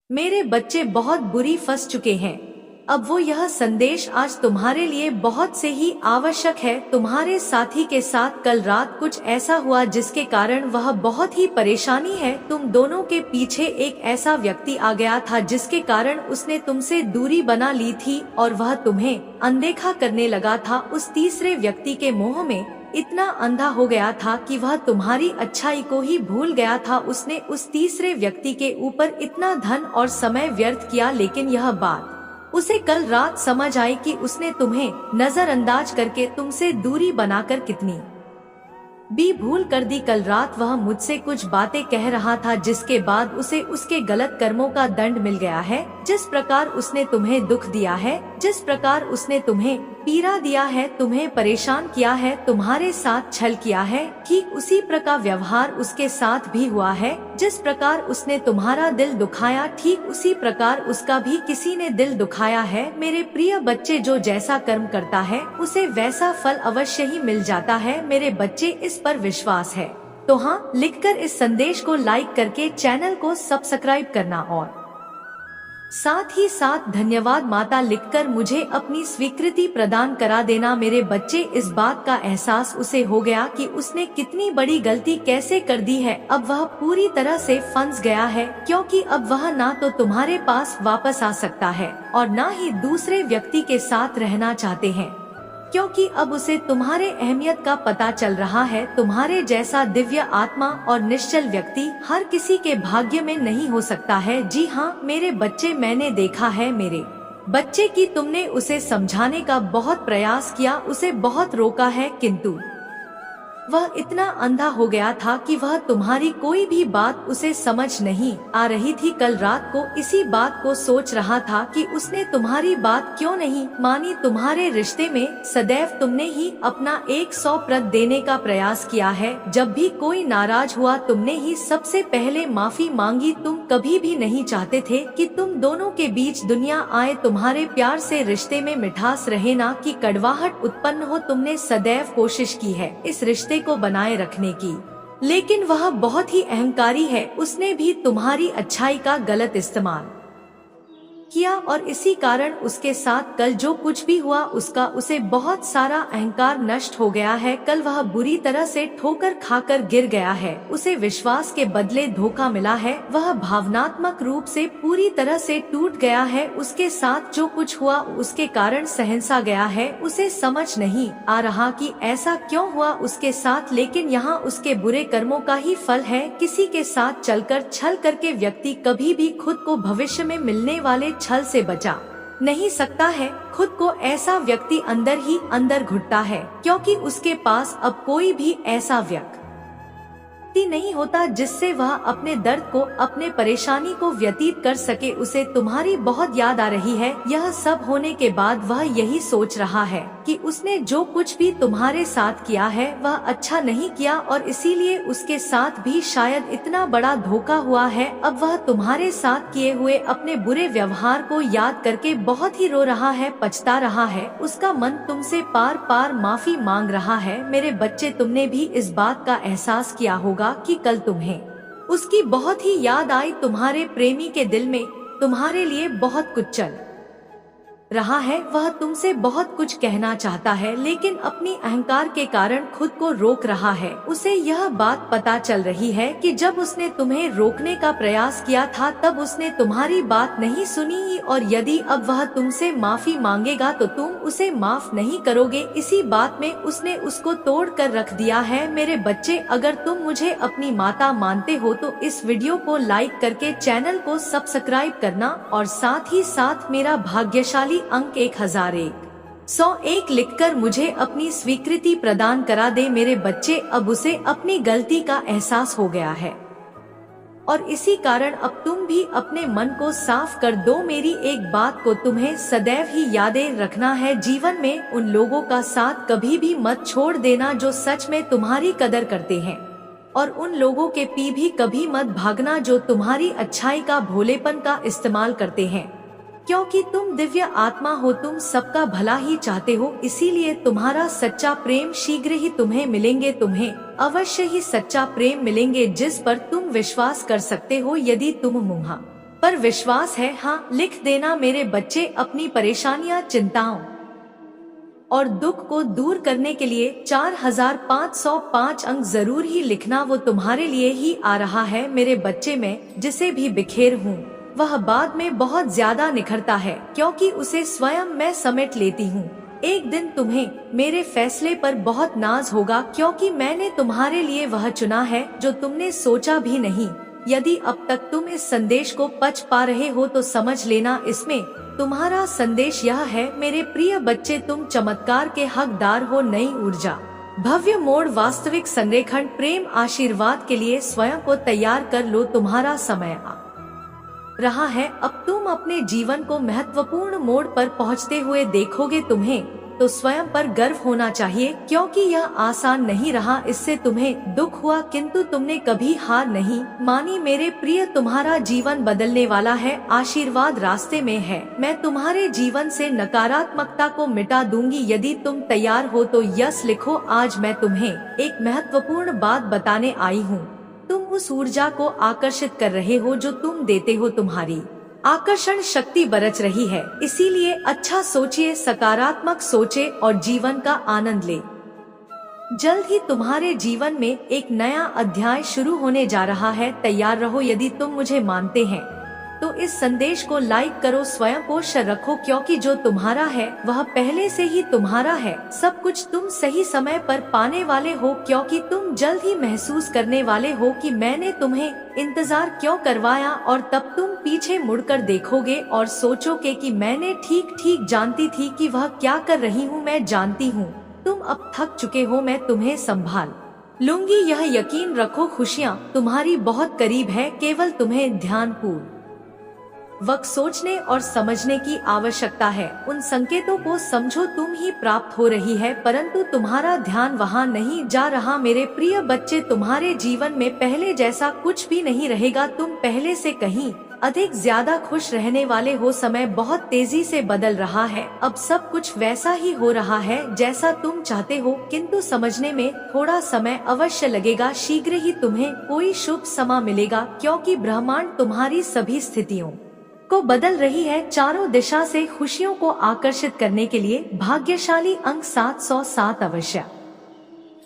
मेरे बच्चे बहुत बुरी फंस चुके हैं। अब वो यह संदेश आज तुम्हारे लिए बहुत से ही आवश्यक है। तुम्हारे साथी के साथ कल रात कुछ ऐसा हुआ जिसके कारण वह बहुत ही परेशानी है। तुम दोनों के पीछे एक ऐसा व्यक्ति आ गया था जिसके कारण उसने तुमसे दूरी बना ली थी और वह तुम्हें अनदेखा करने लगा था। उस तीसरे व्यक्ति के मोह में इतना अंधा हो गया था कि वह तुम्हारी अच्छाई को ही भूल गया था। उसने उस तीसरे व्यक्ति के ऊपर इतना धन और समय व्यर्थ किया, लेकिन यह बात उसे कल रात समझ आई कि उसने तुम्हें नजरअंदाज करके तुमसे दूरी बनाकर कितनी भी भूल कर दी। कल रात वह मुझसे कुछ बातें कह रहा था जिसके बाद उसे उसके गलत कर्मों का दंड मिल गया है। जिस प्रकार उसने तुम्हें दुख दिया है, जिस प्रकार उसने तुम्हें पीड़ा दिया है, तुम्हें परेशान किया है, तुम्हारे साथ छल किया है, ठीक उसी प्रकार व्यवहार उसके साथ भी हुआ है। जिस प्रकार उसने तुम्हारा दिल दुखाया, ठीक उसी प्रकार उसका भी किसी ने दिल दुखाया है। मेरे प्रिय बच्चे, जो जैसा कर्म करता है उसे वैसा फल अवश्य ही मिल जाता है। मेरे बच्चे, इस पर विश्वास है तो हाँ लिखकर इस संदेश को लाइक करके चैनल को सब्सक्राइब करना और साथ ही साथ धन्यवाद माता लिखकर मुझे अपनी स्वीकृति प्रदान करा देना। मेरे बच्चे, इस बात का एहसास उसे हो गया कि उसने कितनी बड़ी गलती कैसे कर दी है। अब वह पूरी तरह से फंस गया है, क्योंकि अब वह ना तो तुम्हारे पास वापस आ सकता है और ना ही दूसरे व्यक्ति के साथ रहना चाहते हैं, क्योंकि अब उसे तुम्हारे अहमियत का पता चल रहा है। तुम्हारे जैसा दिव्य आत्मा और निश्चल व्यक्ति हर किसी के भाग्य में नहीं हो सकता है। जी हाँ मेरे बच्चे, मैंने देखा है मेरे बच्चे कि तुमने उसे समझाने का बहुत प्रयास किया, उसे बहुत रोका है, किंतु वह इतना अंधा हो गया था कि वह तुम्हारी कोई भी बात उसे समझ नहीं आ रही थी। कल रात को इसी बात को सोच रहा था कि उसने तुम्हारी बात क्यों नहीं मानी। तुम्हारे रिश्ते में सदैव तुमने ही अपना 100% देने का प्रयास किया है। जब भी कोई नाराज हुआ तुमने ही सबसे पहले माफी मांगी। तुम कभी भी नहीं चाहते थे कि तुम दोनों के बीच दुनिया आए। तुम्हारे प्यार से रिश्ते में मिठास रहे, ना कि कड़वाहट उत्पन्न हो। तुमने सदैव कोशिश की है इस रिश्ते को बनाए रखने की, लेकिन वह बहुत ही अहंकारी है। उसने भी तुम्हारी अच्छाई का गलत इस्तेमाल किया और इसी कारण उसके साथ कल जो कुछ भी हुआ उसका उसे बहुत सारा अहंकार नष्ट हो गया है। कल वह बुरी तरह से ठोकर खाकर गिर गया है। उसे विश्वास के बदले धोखा मिला है। वह भावनात्मक रूप से पूरी तरह से टूट गया है। उसके साथ जो कुछ हुआ उसके कारण सहसा गया है। उसे समझ नहीं आ रहा कि ऐसा क्यों हुआ उसके साथ, लेकिन यहाँ उसके बुरे कर्मों का ही फल है। किसी के साथ चलकर छल करके व्यक्ति कभी भी खुद को भविष्य में मिलने वाले छल से बचा नहीं सकता है। खुद को ऐसा व्यक्ति अंदर ही अंदर घुटता है, क्योंकि उसके पास अब कोई भी ऐसा व्यक्ति नहीं होता जिससे वह अपने दर्द को, अपने परेशानी को व्यतीत कर सके। उसे तुम्हारी बहुत याद आ रही है। यह सब होने के बाद वह यही सोच रहा है कि उसने जो कुछ भी तुम्हारे साथ किया है वह अच्छा नहीं किया और इसीलिए उसके साथ भी शायद इतना बड़ा धोखा हुआ है। अब वह तुम्हारे साथ किए हुए अपने बुरे व्यवहार को याद करके बहुत ही रो रहा है, पछता रहा है। उसका मन तुमसे पार पार माफी मांग रहा है। मेरे बच्चे, तुमने भी इस बात का एहसास किया होगा कि कल तुम्हें उसकी बहुत ही याद आई। तुम्हारे प्रेमी के दिल में तुम्हारे लिए बहुत कुछ चल रहा है। वह तुमसे बहुत कुछ कहना चाहता है, लेकिन अपनी अहंकार के कारण खुद को रोक रहा है। उसे यह बात पता चल रही है कि जब उसने तुम्हें रोकने का प्रयास किया था तब उसने तुम्हारी बात नहीं सुनी, और यदि अब वह तुमसे माफी मांगेगा तो तुम उसे माफ नहीं करोगे। इसी बात में उसने उसको तोड़ कर रख दिया है। मेरे बच्चे, अगर तुम मुझे अपनी माता मानते हो तो इस वीडियो को लाइक करके चैनल को सब्सक्राइब करना और साथ ही साथ मेरा भाग्यशाली अंक 1001 लिखकर मुझे अपनी स्वीकृति प्रदान करा दे। मेरे बच्चे, अब उसे अपनी गलती का एहसास हो गया है और इसी कारण अब तुम भी अपने मन को साफ कर दो। मेरी एक बात को तुम्हें सदैव ही यादें रखना है। जीवन में उन लोगों का साथ कभी भी मत छोड़ देना जो सच में तुम्हारी कदर करते हैं, और उन लोगों के पी भी कभी मत भागना जो तुम्हारी अच्छाई का, भोलेपन का इस्तेमाल करते हैं, क्योंकि तुम दिव्य आत्मा हो। तुम सबका भला ही चाहते हो, इसीलिए तुम्हारा सच्चा प्रेम शीघ्र ही तुम्हें मिलेंगे। तुम्हें अवश्य ही सच्चा प्रेम मिलेंगे जिस पर तुम विश्वास कर सकते हो। यदि तुम मुँह पर विश्वास है। हाँ, लिख देना मेरे बच्चे, अपनी परेशानियां, चिंताओं और दुख को दूर करने के लिए 4505 अंक जरूर ही लिखना। वो तुम्हारे लिए ही आ रहा है मेरे बच्चे। मैं जिसे भी बिखेर हूँ वह बाद में बहुत ज्यादा निखरता है, क्योंकि उसे स्वयं मैं समेट लेती हूँ। एक दिन तुम्हें मेरे फैसले पर बहुत नाज होगा, क्योंकि मैंने तुम्हारे लिए वह चुना है जो तुमने सोचा भी नहीं। यदि अब तक तुम इस संदेश को पच पा रहे हो तो समझ लेना, इसमें तुम्हारा संदेश यह है मेरे प्रिय बच्चे, तुम चमत्कार के हकदार हो। नई ऊर्जा, भव्य मोड़, वास्तविक संरेखण, प्रेम, आशीर्वाद के लिए स्वयं को तैयार कर लो। तुम्हारा समय आ रहा है। अब तुम अपने जीवन को महत्वपूर्ण मोड़ पर पहुंचते हुए देखोगे। तुम्हें तो स्वयं पर गर्व होना चाहिए, क्योंकि यह आसान नहीं रहा। इससे तुम्हें दुख हुआ, किंतु तुमने कभी हार नहीं मानी। मेरे प्रिय, तुम्हारा जीवन बदलने वाला है। आशीर्वाद रास्ते में है। मैं तुम्हारे जीवन से नकारात्मकता को मिटा दूंगी। यदि तुम तैयार हो तो यस लिखो। आज मैं तुम्हें एक महत्वपूर्ण बात बताने आई हूँ। तुम उस ऊर्जा को आकर्षित कर रहे हो जो तुम देते हो। तुम्हारी आकर्षण शक्ति बरच रही है, इसीलिए अच्छा सोचिए, सकारात्मक सोचे और जीवन का आनंद ले। जल्द ही तुम्हारे जीवन में एक नया अध्याय शुरू होने जा रहा है। तैयार रहो। यदि तुम मुझे मानते हैं तो इस संदेश को लाइक करो, स्वयं को शेयर रखो, क्योंकि जो तुम्हारा है वह पहले से ही तुम्हारा है। सब कुछ तुम सही समय पर पाने वाले हो, क्योंकि तुम जल्द ही महसूस करने वाले हो कि मैंने तुम्हें इंतजार क्यों करवाया। और तब तुम पीछे मुड़कर देखोगे और सोचोगे कि मैंने ठीक जानती थी कि वह क्या कर रही हूँ। मैं जानती हूँ तुम अब थक चुके हो, मैं तुम्हें संभाल लूंगी। यह यकीन रखो, खुशियाँ तुम्हारी बहुत करीब है। केवल तुम्हें ध्यानपूर्वक वक्त सोचने और समझने की आवश्यकता है। उन संकेतों को समझो, तुम ही प्राप्त हो रही है, परंतु तुम्हारा ध्यान वहाँ नहीं जा रहा। मेरे प्रिय बच्चे, तुम्हारे जीवन में पहले जैसा कुछ भी नहीं रहेगा। तुम पहले से कहीं अधिक ज्यादा खुश रहने वाले हो। समय बहुत तेजी से बदल रहा है। अब सब कुछ वैसा ही हो रहा है जैसा तुम चाहते हो, किंतु समझने में थोड़ा समय अवश्य लगेगा। शीघ्र ही तुम्हें कोई शुभ समय मिलेगा, क्योंकि ब्रह्मांड तुम्हारी सभी स्थितियों को बदल रही है। चारों दिशा से खुशियों को आकर्षित करने के लिए भाग्यशाली अंक 707 अवश्य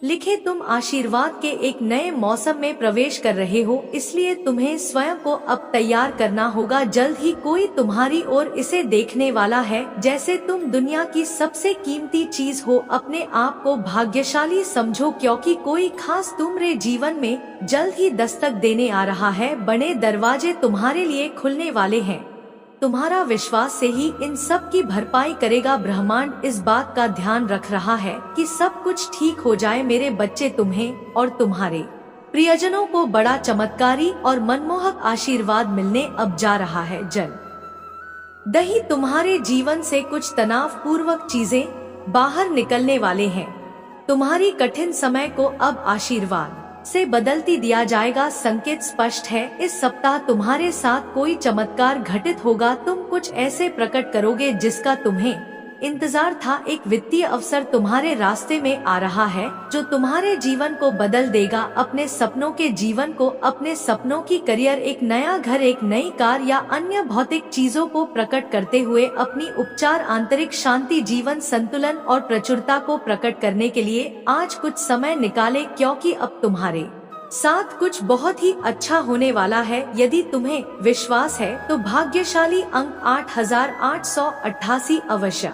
लिखे। तुम आशीर्वाद के एक नए मौसम में प्रवेश कर रहे हो, इसलिए तुम्हें स्वयं को अब तैयार करना होगा। जल्द ही कोई तुम्हारी ओर इसे देखने वाला है जैसे तुम दुनिया की सबसे कीमती चीज हो। अपने आप को भाग्यशाली समझो, क्योंकि कोई खास तुम्हारे जीवन में जल्द ही दस्तक देने आ रहा है। बड़े दरवाजे तुम्हारे लिए खुलने वाले हैं। तुम्हारा विश्वास से ही इन सब की भरपाई करेगा। ब्रह्मांड इस बात का ध्यान रख रहा है कि सब कुछ ठीक हो जाए। मेरे बच्चे, तुम्हें और तुम्हारे प्रियजनों को बड़ा चमत्कारी और मनमोहक आशीर्वाद मिलने अब जा रहा है। जल्द ही तुम्हारे जीवन से कुछ तनाव पूर्वक चीजें बाहर निकलने वाले हैं। तुम्हारी कठिन समय को अब आशीर्वाद से बदलती दिया जाएगा। संकेत स्पष्ट है, इस सप्ताह तुम्हारे साथ कोई चमत्कार घटित होगा। तुम कुछ ऐसे प्रकट करोगे जिसका तुम्हें इंतजार था। एक वित्तीय अवसर तुम्हारे रास्ते में आ रहा है जो तुम्हारे जीवन को बदल देगा। अपने सपनों के जीवन को, अपने सपनों की करियर, एक नया घर, एक नई कार या अन्य भौतिक चीजों को प्रकट करते हुए अपनी उपचार, आंतरिक शांति, जीवन संतुलन और प्रचुरता को प्रकट करने के लिए आज कुछ समय निकाले, क्योंकि अब तुम्हारे साथ कुछ बहुत ही अच्छा होने वाला है। यदि तुम्हें विश्वास है तो भाग्यशाली अंक 8888 अवश्य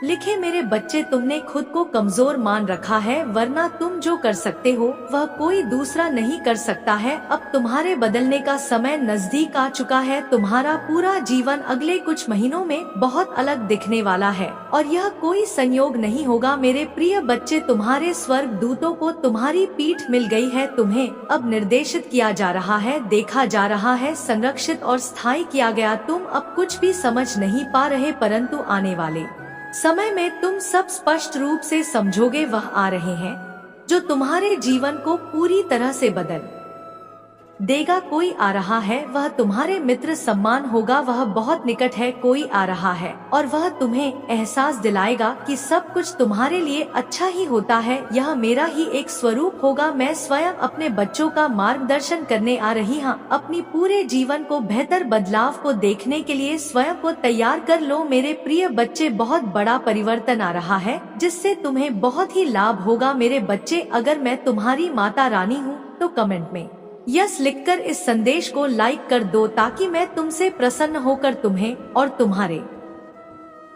लिखे। मेरे बच्चे, तुमने खुद को कमजोर मान रखा है, वरना तुम जो कर सकते हो वह कोई दूसरा नहीं कर सकता है। अब तुम्हारे बदलने का समय नजदीक आ चुका है। तुम्हारा पूरा जीवन अगले कुछ महीनों में बहुत अलग दिखने वाला है, और यह कोई संयोग नहीं होगा। मेरे प्रिय बच्चे, तुम्हारे स्वर्ग दूतों को तुम्हारी पीठ मिल गई है। तुम्हें अब निर्देशित किया जा रहा है, देखा जा रहा है, संरक्षित और स्थायी किया गया। तुम अब कुछ भी समझ नहीं पा रहे, परंतु आने वाले समय में तुम सब स्पष्ट रूप से समझोगे। वह आ रहे हैं जो तुम्हारे जीवन को पूरी तरह से बदल देगा। कोई आ रहा है, वह तुम्हारे मित्र सम्मान होगा, वह बहुत निकट है। कोई आ रहा है और वह तुम्हें एहसास दिलाएगा कि सब कुछ तुम्हारे लिए अच्छा ही होता है। यह मेरा ही एक स्वरूप होगा। मैं स्वयं अपने बच्चों का मार्गदर्शन करने आ रही हूँ। अपनी पूरे जीवन को बेहतर बदलाव को देखने के लिए स्वयं को तैयार कर लो मेरे प्रिय बच्चे। बहुत बड़ा परिवर्तन आ रहा है जिससे तुम्हें बहुत ही लाभ होगा मेरे बच्चे। अगर मैं तुम्हारी माता रानी हूँ तो कमेंट में यस लिखकर इस संदेश को लाइक कर दो ताकि मैं तुमसे प्रसन्न होकर तुम्हें और तुम्हारे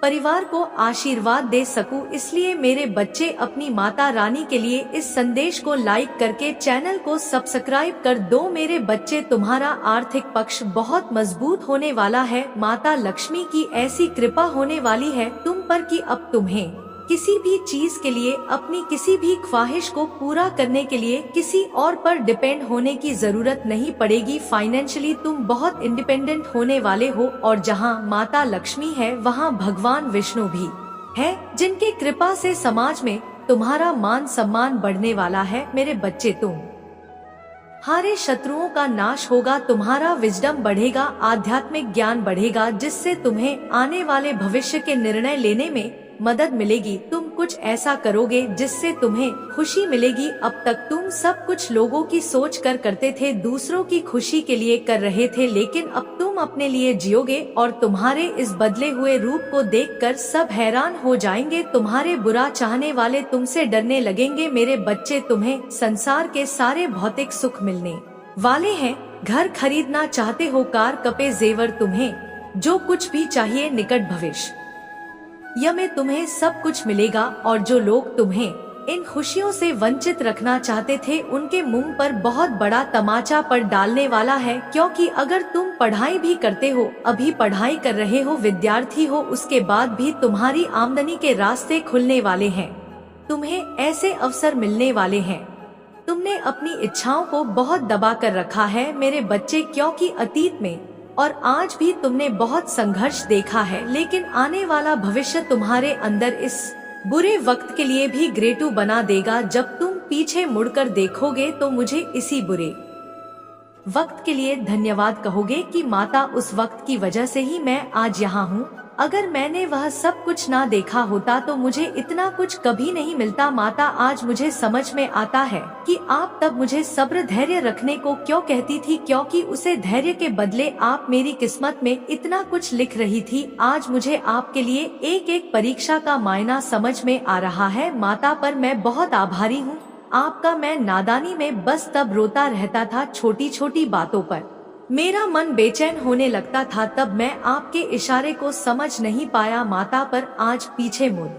परिवार को आशीर्वाद दे सकूं। इसलिए मेरे बच्चे अपनी माता रानी के लिए इस संदेश को लाइक करके चैनल को सब्सक्राइब कर दो मेरे बच्चे। तुम्हारा आर्थिक पक्ष बहुत मजबूत होने वाला है। माता लक्ष्मी की ऐसी कृपा होने वाली है तुम पर कि अब तुम्हें किसी भी चीज के लिए, अपनी किसी भी ख्वाहिश को पूरा करने के लिए किसी और पर डिपेंड होने की जरूरत नहीं पड़ेगी। फाइनेंशियली तुम बहुत इंडिपेंडेंट होने वाले हो और जहां माता लक्ष्मी है वहां भगवान विष्णु भी है, जिनके कृपा से समाज में तुम्हारा मान सम्मान बढ़ने वाला है मेरे बच्चे। तुम्हारे शत्रुओं का नाश होगा, तुम्हारा विजडम बढ़ेगा, आध्यात्मिक ज्ञान बढ़ेगा, जिससे तुम्हें आने वाले भविष्य के निर्णय लेने में मदद मिलेगी। तुम कुछ ऐसा करोगे जिससे तुम्हें खुशी मिलेगी। अब तक तुम सब कुछ लोगों की सोच कर करते थे, दूसरों की खुशी के लिए कर रहे थे, लेकिन अब तुम अपने लिए जियोगे और तुम्हारे इस बदले हुए रूप को देखकर सब हैरान हो जाएंगे। तुम्हारे बुरा चाहने वाले तुमसे डरने लगेंगे मेरे बच्चे। तुम्हें संसार के सारे भौतिक सुख मिलने वाले हैं। घर खरीदना चाहते हो, कार, कपड़े, जेवर, तुम्हें जो कुछ भी चाहिए निकट भविष्य में तुम्हें सब कुछ मिलेगा। और जो लोग तुम्हें इन खुशियों से वंचित रखना चाहते थे उनके मुंह पर बहुत बड़ा तमाचा पर डालने वाला है। क्योंकि अगर तुम पढ़ाई भी करते हो, अभी पढ़ाई कर रहे हो, विद्यार्थी हो, उसके बाद भी तुम्हारी आमदनी के रास्ते खुलने वाले हैं। तुम्हें ऐसे अवसर मिलने वाले हैं। तुमने अपनी इच्छाओं को बहुत दबा कर रखा है मेरे बच्चे, क्योंकि अतीत में और आज भी तुमने बहुत संघर्ष देखा है, लेकिन आने वाला भविष्य तुम्हारे अंदर इस बुरे वक्त के लिए भी ग्रेटू बना देगा। जब तुम पीछे मुड़कर देखोगे तो मुझे इसी बुरे वक्त के लिए धन्यवाद कहोगे कि माता, उस वक्त की वजह से ही मैं आज यहाँ हूँ। अगर मैंने वह सब कुछ ना देखा होता तो मुझे इतना कुछ कभी नहीं मिलता। माता, आज मुझे समझ में आता है कि आप तब मुझे सब्र धैर्य रखने को क्यों कहती थी, क्योंकि उसे धैर्य के बदले आप मेरी किस्मत में इतना कुछ लिख रही थी। आज मुझे आपके लिए एक एक परीक्षा का मायना समझ में आ रहा है माता, पर मैं बहुत आभारी हूँ आपका। मैं नादानी में बस तब रोता रहता था, छोटी छोटी बातों पर मेरा मन बेचैन होने लगता था, तब मैं आपके इशारे को समझ नहीं पाया माता, पर आज पीछे मुड़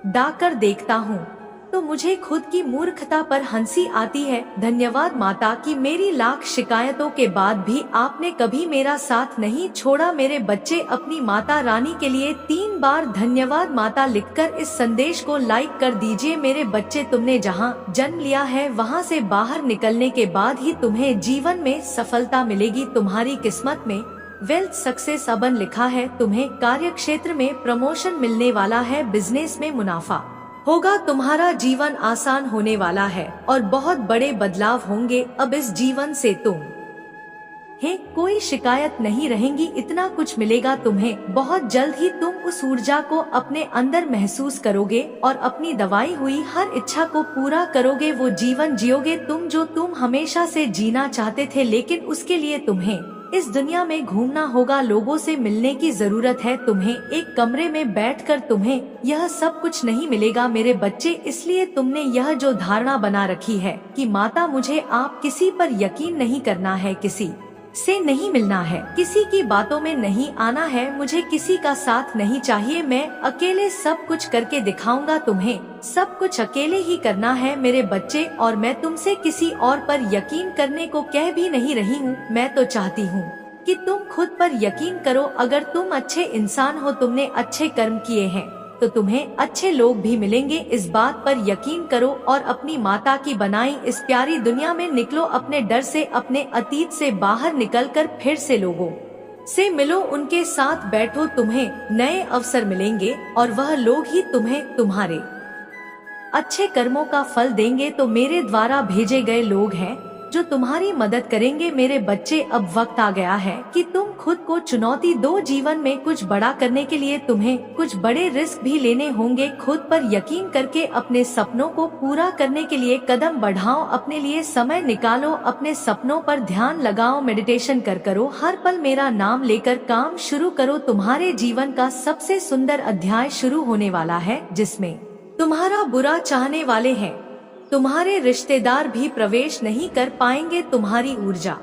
डाकर देखता हूँ तो मुझे खुद की मूर्खता पर हंसी आती है। धन्यवाद माता कि मेरी लाख शिकायतों के बाद भी आपने कभी मेरा साथ नहीं छोड़ा मेरे बच्चे। अपनी माता रानी के लिए 3 बार धन्यवाद माता लिखकर इस संदेश को लाइक कर दीजिए मेरे बच्चे। तुमने जहां जन्म लिया है वहां से बाहर निकलने के बाद ही तुम्हें जीवन में सफलता मिलेगी। तुम्हारी किस्मत में वेल्थ सक्सेस अबन लिखा है। तुम्हें कार्य क्षेत्र में प्रमोशन मिलने वाला है, बिजनेस में मुनाफा होगा, तुम्हारा जीवन आसान होने वाला है और बहुत बड़े बदलाव होंगे। अब इस जीवन से कोई शिकायत नहीं रहेंगी, इतना कुछ मिलेगा तुम्हें। बहुत जल्द ही तुम उस ऊर्जा को अपने अंदर महसूस करोगे और अपनी दवाई हुई हर इच्छा को पूरा करोगे। वो जीवन जियोगे जो तुम हमेशा से जीना चाहते थे, लेकिन उसके लिए तुम्हें इस दुनिया में घूमना होगा, लोगों से मिलने की जरूरत है। तुम्हें एक कमरे में बैठकर तुम्हें यह सब कुछ नहीं मिलेगा मेरे बच्चे। इसलिए तुमने यह जो धारणा बना रखी है कि माता मुझे आप किसी पर यकीन नहीं करना है, किसी से नहीं मिलना है, किसी की बातों में नहीं आना है, मुझे किसी का साथ नहीं चाहिए, मैं अकेले सब कुछ करके दिखाऊंगा। तुम्हें सब कुछ अकेले ही करना है मेरे बच्चे, और मैं तुमसे किसी और पर यकीन करने को कह भी नहीं रही हूँ। मैं तो चाहती हूँ कि तुम खुद पर यकीन करो। अगर तुम अच्छे इंसान हो, तुमने अच्छे कर्म किए हैं, तो तुम्हें अच्छे लोग भी मिलेंगे। इस बात पर यकीन करो और अपनी माता की बनाई इस प्यारी दुनिया में निकलो। अपने डर से, अपने अतीत से बाहर निकलकर फिर से लोगों से मिलो, उनके साथ बैठो, तुम्हें नए अवसर मिलेंगे और वह लोग ही तुम्हें तुम्हारे अच्छे कर्मों का फल देंगे। तो मेरे द्वारा भेजे गए लोग हैं जो तुम्हारी मदद करेंगे। मेरे बच्चे, अब वक्त आ गया है कि तुम खुद को चुनौती दो। जीवन में कुछ बड़ा करने के लिए तुम्हें कुछ बड़े रिस्क भी लेने होंगे। खुद पर यकीन करके अपने सपनों को पूरा करने के लिए कदम बढ़ाओ। अपने लिए समय निकालो, अपने सपनों पर ध्यान लगाओ, मेडिटेशन करो। हर पल मेरा नाम लेकर काम शुरू करो। तुम्हारे जीवन का सबसे सुंदर अध्याय शुरू होने वाला है, जिसमें तुम्हारा बुरा चाहने वाले हैं, तुम्हारे रिश्तेदार भी प्रवेश नहीं कर पाएंगे। तुम्हारी ऊर्जा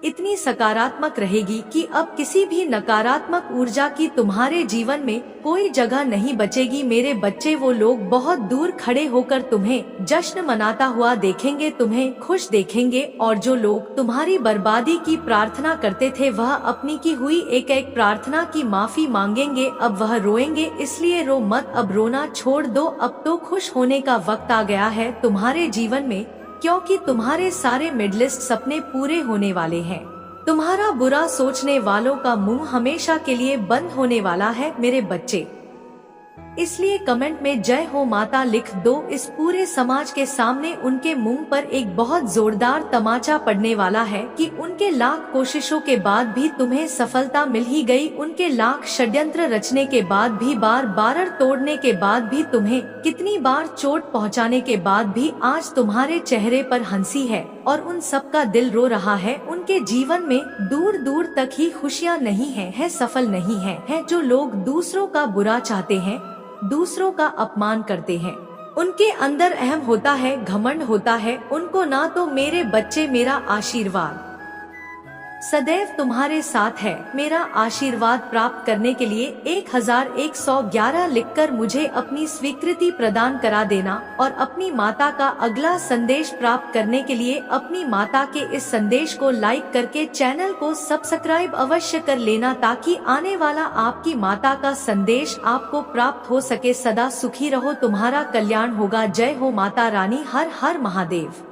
इतनी सकारात्मक रहेगी कि अब किसी भी नकारात्मक ऊर्जा की तुम्हारे जीवन में कोई जगह नहीं बचेगी। मेरे बच्चे, वो लोग बहुत दूर खड़े होकर तुम्हें जश्न मनाता हुआ देखेंगे, तुम्हें खुश देखेंगे। और जो लोग तुम्हारी बर्बादी की प्रार्थना करते थे, वह अपनी की हुई एक एक प्रार्थना की माफी मांगेंगे। अब वह रोएंगे, इसलिए रो मत, अब रोना छोड़ दो। अब तो खुश होने का वक्त आ गया है तुम्हारे जीवन में, क्योंकि तुम्हारे सारे मिडलिस्ट सपने पूरे होने वाले हैं। तुम्हारा बुरा सोचने वालों का मुंह हमेशा के लिए बंद होने वाला है मेरे बच्चे। इसलिए कमेंट में जय हो माता लिख दो। इस पूरे समाज के सामने उनके मुंह पर एक बहुत जोरदार तमाचा पड़ने वाला है कि उनके लाख कोशिशों के बाद भी तुम्हें सफलता मिल ही गई। उनके लाख षड्यंत्र रचने के बाद भी, बार बार तोड़ने के बाद भी, तुम्हें कितनी बार चोट पहुंचाने के बाद भी आज तुम्हारे चेहरे पर हंसी है और उन सबका दिल रो रहा है। उनके जीवन में दूर दूर तक ही खुशियाँ नहीं है सफल नहीं है। जो लोग दूसरों का बुरा चाहते हैं, दूसरों का अपमान करते हैं, उनके अंदर अहम होता है, घमंड होता है। उनको ना तो मेरे बच्चे मेरा आशीर्वाद सदैव तुम्हारे साथ है। मेरा आशीर्वाद प्राप्त करने के लिए 1111 लिखकर मुझे अपनी स्वीकृति प्रदान करा देना और अपनी माता का अगला संदेश प्राप्त करने के लिए अपनी माता के इस संदेश को लाइक करके चैनल को सब्सक्राइब अवश्य कर लेना, ताकि आने वाला आपकी माता का संदेश आपको प्राप्त हो सके। सदा सुखी रहो, तुम्हारा कल्याण होगा। जय हो माता रानी, हर हर महादेव।